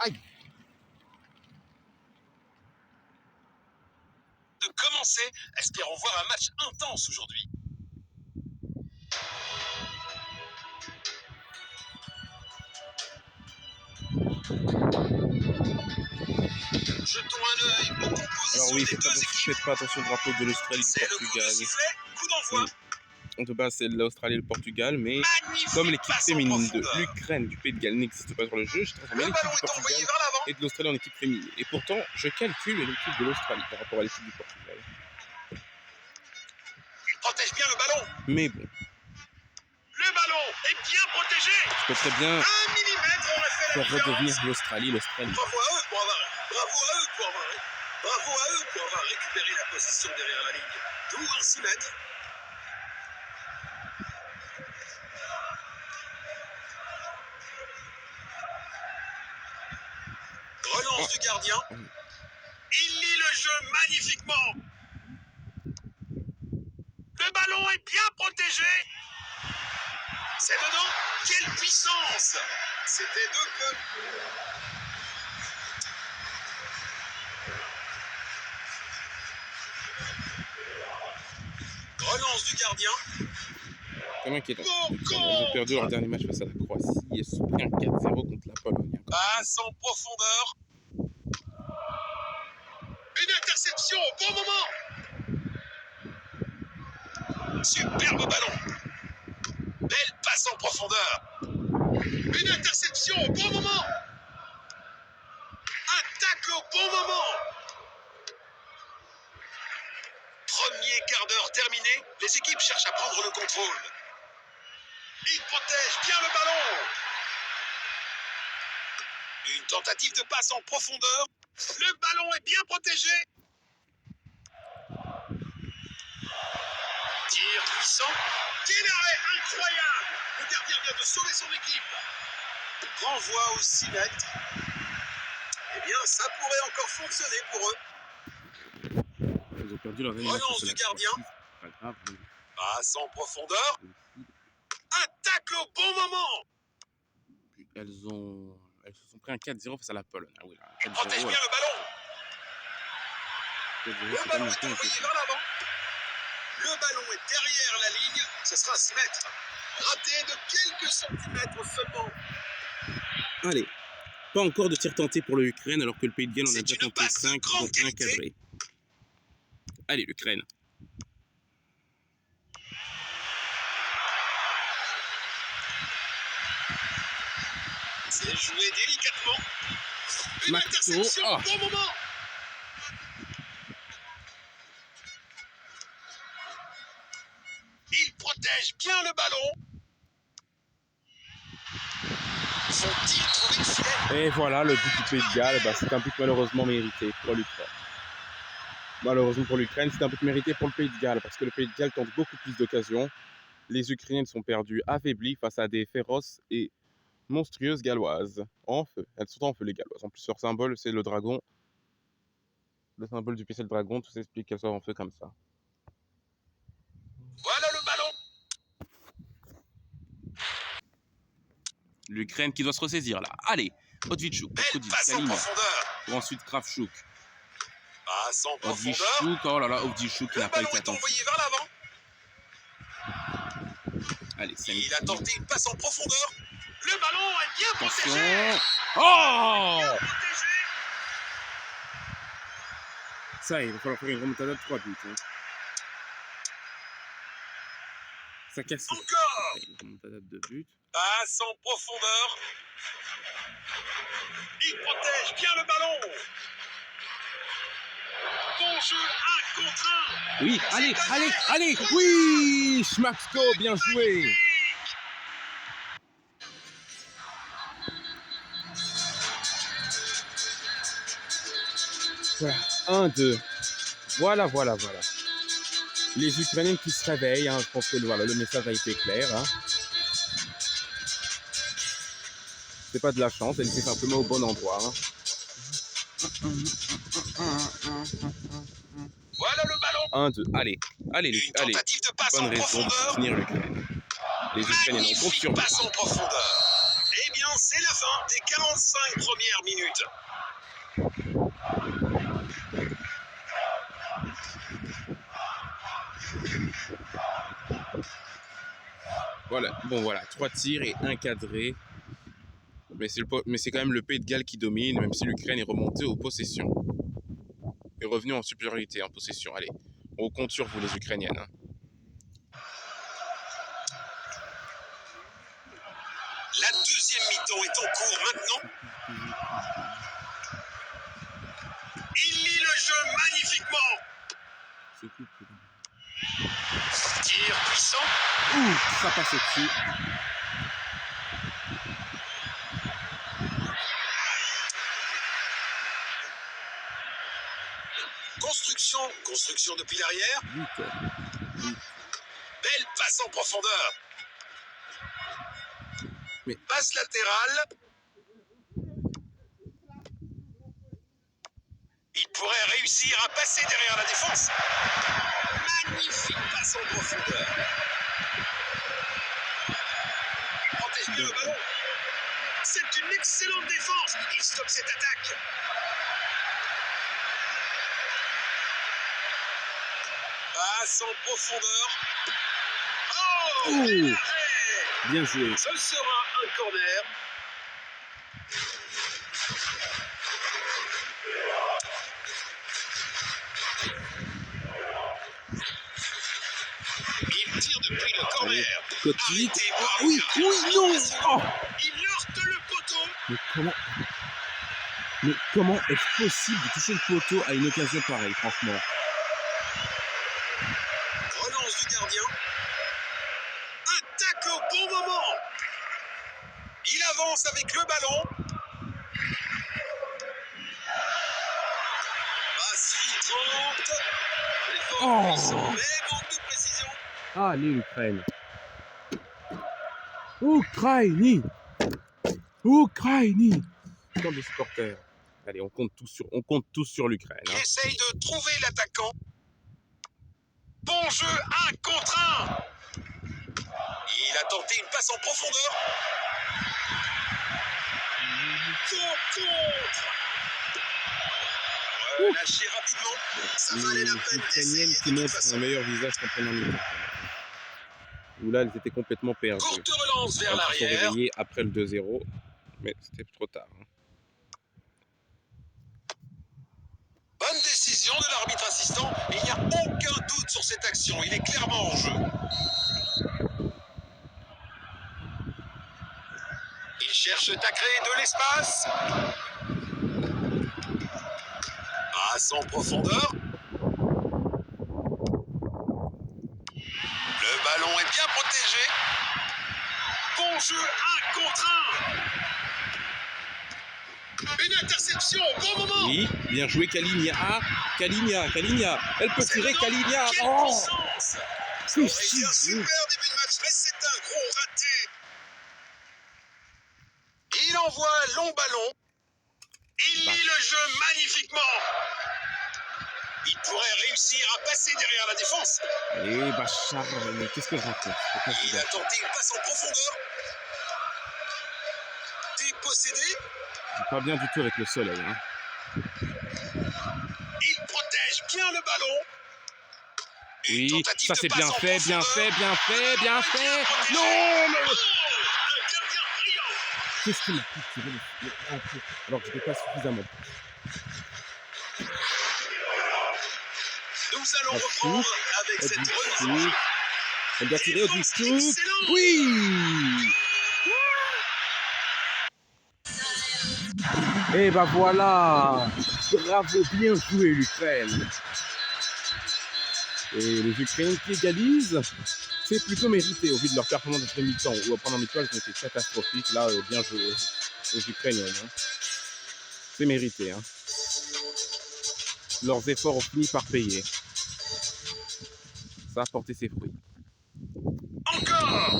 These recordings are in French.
Aïe. De commencer, espérons voir un match intense aujourd'hui. Jetons un œil aux compositions Alors oui, des deux équipes. faites pas attention au drapeau de l'Australie et du C'est le coup de Portugal. sifflet, coup d'envoi. De base, c'est l'Australie et le Portugal, mais Magnifique comme l'équipe passe en féminine de profondeur. l'Ukraine, du Pays de Galles n'existe pas sur le jeu, je transforme Le l'équipe ballon du est envoyé Portugal vers l'avant. et de l'Australie en équipe féminine. Et pourtant, je calcule l'équipe de l'Australie par rapport à l'équipe du Portugal. Il protège bien le ballon. Mais bon, Le ballon est bien protégé. je peux très bien 1 millimètre aurait fait la faire différence. redevenir l'Australie. Bravo à eux pour avoir récupéré la position derrière la ligne. Tout en 6 mètres. Relance du gardien. Il lit le jeu magnifiquement. Le ballon est bien protégé. C'est dedans. Quelle puissance. C'était de peu. Relance du gardien. quand même inquiétant. Bon Ils ont perdu leur dernier match face à la Croatie et se sont pris un 4-0 contre la Pologne. Passe en profondeur. Une interception au bon moment. Superbe ballon. Belle passe en profondeur. Une interception au bon moment. Un tacle au bon moment. Premier quart d'heure terminé. Les équipes cherchent à prendre le contrôle. Il protège bien le ballon. Une tentative de passe en profondeur. Le ballon est bien protégé. Tir puissant. Quel arrêt incroyable. Le gardien vient de sauver son équipe. Renvoi aux 6 mètres. Eh bien, ça pourrait encore fonctionner pour eux. Ils ont perdu leur dernier match Relance face à la du gardien. Croatie. C'est pas grave. Passe en profondeur. Un tacle au bon moment. Elles se sont pris un 4-0 face à la Pologne. Ah oui, là, Il 4-0, protège bien le ballon. 4-0, Le c'est ballon pas est non envoyé plus vers l'avant. Le ballon est derrière la ligne. Ce sera 6 mètres. Raté de quelques centimètres seulement. Allez, pas encore de tir tenté pour l'Ukraine alors que le Pays de Galles en a C'est déjà une tenté passe de 5 grande dont un qualité. cadré. Allez, l'Ukraine. C'est joué délicatement. Une Marteau. interception au bon moment. Il protège bien le ballon. Vont-ils trouver le filet? Et voilà, le but du Pays de Galles, c'est un but malheureusement mérité pour l'Ukraine. Malheureusement pour l'Ukraine, c'est un but mérité pour le Pays de Galles parce que le Pays de Galles tente beaucoup plus d'occasions. Les Ukrainiennes sont perdues, affaiblies face à des féroces et monstrueuses Galloises. En feu. Elles sont en feu, les Galloises. En plus, leur symbole, c'est le dragon. Le symbole du pays, c'est le dragon. Tout s'explique qu'elles soient en feu comme ça. Voilà le ballon. L'Ukraine qui doit se ressaisir là. Allez, Otvitchouk, Belle passe en profondeur. pour ensuite Kravchuk. Passe en profondeur. Otvitchouk, oh là là, Otvitchouk qui Le n'a pas ballon été est attentif. envoyé vers l'avant. Allez, Il a tenté une passe en profondeur. Le ballon est bien protégé. attention. Oh, Bien protégé. ça y est, il va falloir faire une remontada de 3 buts. Hein. Ça casse. Encore. Une remontada de 2 buts. Passe en profondeur. Il protège bien le ballon. Bon jeu, 1 contre 1. Oui, allez, allez, allez. Oui, Schmatko, bien joué. Voilà, 1-2. Voilà. Les Ukrainiens qui se réveillent, hein, je pense que voilà, le message a été clair. Hein. C'est pas de la chance, elle était simplement au bon endroit. Hein. Voilà le ballon. 1-2. Allez, Une tentative de passe bonne en raison de profondeur. soutenir l'Ukraine. Les Ukrainiens, on compte sur vous. Passe en profondeur. Eh bien, c'est la fin des 45 premières minutes. Voilà, bon voilà, 3 tirs et 1 cadré. Mais c'est quand même le Pays de Galles qui domine, même si l'Ukraine est remontée aux possessions. Est revenue en supériorité en possession. Allez, on compte sur vous les Ukrainiennes. Hein. La deuxième mi-temps est en cours maintenant. Il lit le jeu magnifiquement. Tir puissant. Ouh, ça passe au-dessus. Construction depuis l'arrière. Belle passe en profondeur. Mais... Passe latérale. Il pourrait réussir à passer derrière la défense. Magnifique passe en profondeur. Il protège bien le ballon. C'est une excellente défense. Il stoppe cette attaque. Passe en profondeur. Oh, bien joué. Ce sera un corner. Il tire depuis le corner. Cotique. Oui, non. Oh. Il heurte le poteau. Mais comment est-ce possible de toucher le poteau à une occasion pareille, franchement? Relance du gardien. Attaque au bon moment. Il avance avec le ballon. Passe filtrante. L'effort puissant, mais manque de précision. Allez, l'Ukraine. Ukraine. Comme les supporters. Allez, on compte tous sur l'Ukraine. Il essaye de trouver l'attaquant. Bon jeu, 1 contre 1. Il a tenté une passe en profondeur. Faux contre. Relâché rapidement. Ça valait la peine d'essayer. Qui montrent un meilleur visage qu'en première minute. Où là, elles étaient complètement perdues. Courte relance vers l'arrière. Elles se sont réveillées après le 2-0. Mais c'était trop tard. Bonne décision de l'arbitre assistant. Et il n'y a aucun doute sur cette action. Il est clairement en jeu. Il cherche à créer de l'espace. Passe en profondeur. Le ballon est bien protégé. Bon jeu, 1 contre 1. Une interception au bon moment. Oui, bien joué Kalinja. Kalinja. Elle peut tirer Kalinja. Oh, c'est un super début de match, mais c'est un gros raté. Il envoie un long ballon. Il lit le jeu magnifiquement. Il pourrait réussir à passer derrière la défense. Et Bachar, mais qu'est-ce que je raconte? Il a tenté une passe en profondeur. Dépossédé. Pas bien du tout avec le soleil. Hein. Il protège bien le ballon. Oui, ça c'est bien fait. Non, mais... Qu'est-ce qu'il m'a pu tirer alors que je n'étais pas suffisamment. Nous allons reprendre avec cette remise. Elle doit tirer au dessus. Oui. Et bah voilà. Bravo, bien joué l'Ukraine. Et les Ukrainiens qui égalisent, c'est plutôt mérité au vu de leur performance de mi-temps ou pendant mi-temps, elles ont été catastrophiques. Là, bien joué aux Ukrainiennes. Hein. C'est mérité. Hein. Leurs efforts ont fini par payer. Ça a porté ses fruits. Encore.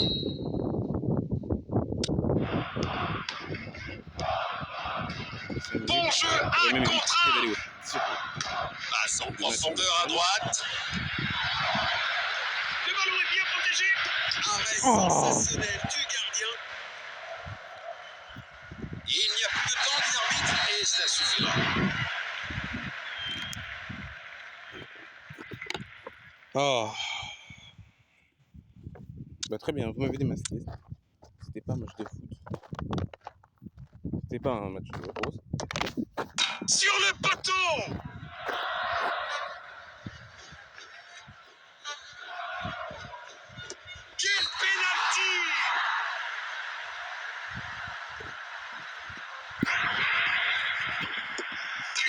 Bon jeu, 1 contre 1. Passe en profondeur à droite. Le ballon est bien protégé. Arrêt sensationnel du gardien. Oh. Bah, très bien, vous m'avez démasqué. C'était pas un match de foot. C'était pas un match de rose. Sur le poteau. Quel pénalty!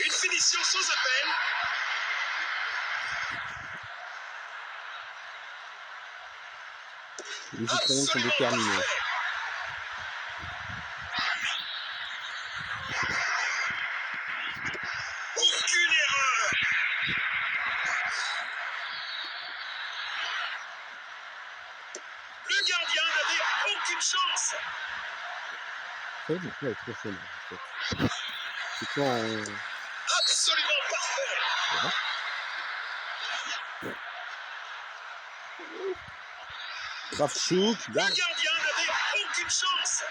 Une finition sans appel. Les Ukrainiens sont déterminés. Aucune erreur. Le gardien n'avait aucune chance. Ça veut dire trop chaud, en fait. C'est quoi en... Absolument parfait. Kravchuk, Le gardien n'avait aucune chance.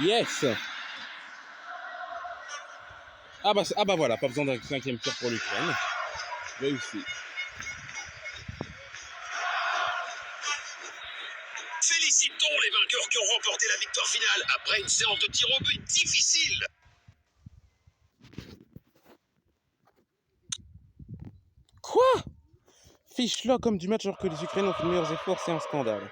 Yes. Ah bah voilà, pas besoin d'un 5e tir pour l'Ukraine. Réussi. Félicitons les vainqueurs qui ont remporté la victoire finale après une séance de tir au but difficile. Quoi? Fiche-là comme du match alors que les Ukrainiens ont fait de meilleurs efforts, c'est un scandale.